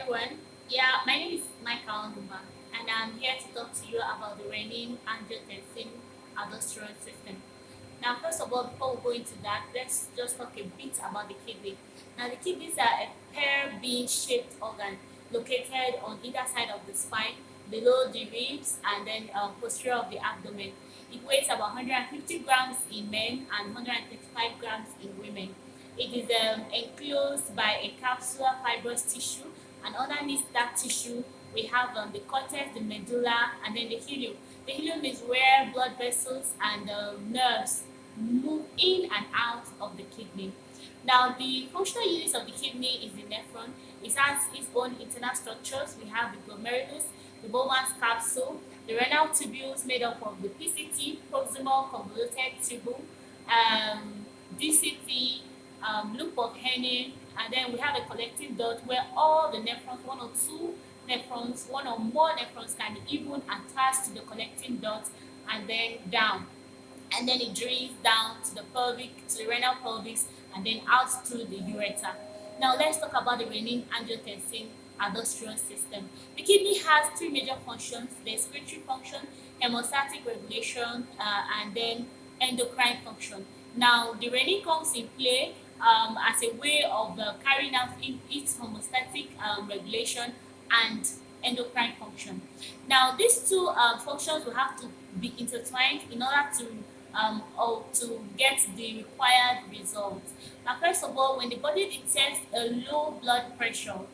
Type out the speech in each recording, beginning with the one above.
everyone. Yeah, my name is Michael Nguma, and I'm here to talk to you about the renin-angiotensin-aldosterone system. Now, first of all, before we go into that, let's just talk a bit about the kidney. Now, the kidneys are a pear bean shaped organ located on either side of the spine, below the ribs, and then posterior of the abdomen. It weighs about 150 grams in men and 135 grams in women. It is enclosed by a capsular fibrous tissue, and underneath that tissue, we have the cortex, the medulla, and then the hilum. The hilum is where blood vessels and nerves move in and out of the kidney. Now, the functional units of the kidney is the nephron. It has its own internal structures. We have the glomerulus, the Bowman's capsule, the renal tubules made up of the PCT, proximal convoluted tubule, DCT, loop of Henle, and then we have a collecting dot where all the nephrons, one or two nephrons, one or more nephrons can be even attached to the collecting dot and then down. And then it drains down to the pelvic, to the renal pelvis, and then out through the ureter. Now let's talk about the renin-angiotensin-aldosterone system. The kidney has three major functions: the excretory function, hemostatic regulation, and then endocrine function. Now the renin comes in play as a way of carrying out its homeostatic regulation and endocrine function. Now, these two functions will have to be intertwined in order or to get the required results. Now, first of all, when the body detects a low blood pressure,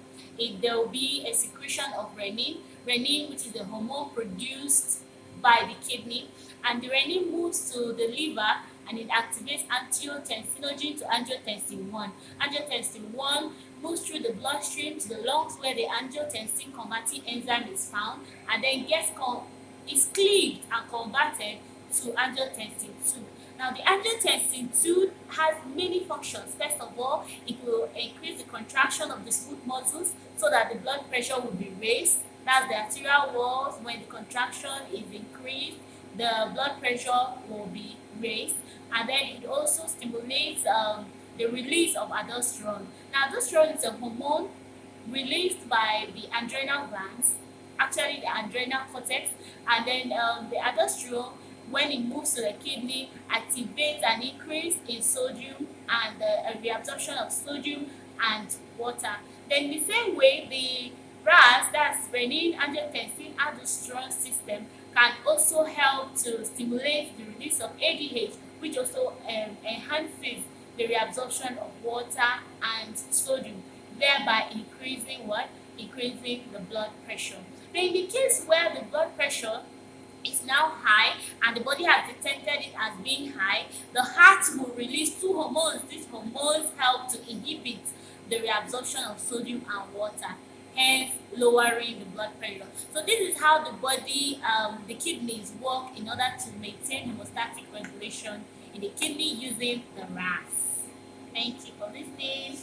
there will be a secretion of renin, which is the hormone produced by the kidney, and the renin moves to the liver and it activates angiotensinogen to angiotensin 1. Angiotensin 1 moves through the bloodstream to the lungs where the angiotensin converting enzyme is found and then is cleaved and converted to angiotensin 2. Now, the angiotensin 2 has many functions. First of all, it will increase the contraction of the smooth muscles so that the blood pressure will be raised. That's the arterial walls. When the contraction is increased, the blood pressure will be raised. And then it also stimulates the release of aldosterone. Now, aldosterone is a hormone released by the adrenal glands, actually the adrenal cortex, and then the aldosterone, when it moves to the kidney, activates an increase in sodium and a reabsorption of sodium and water. Then the same way, the RAS, that's renin-angiotensin-aldosterone system, can also help to stimulate the release of ADH, which also enhances the reabsorption of water and sodium, thereby increasing what? Increasing the blood pressure. Now, in the case where the blood pressure is now high and the body has detected it as being high, the heart will release two hormones. These hormones help to inhibit the reabsorption of sodium and water, hence lowering the blood pressure. So this is how the body, the kidneys work in order to maintain hemostatic regulation in the kidney using the RAS. Thank you for listening.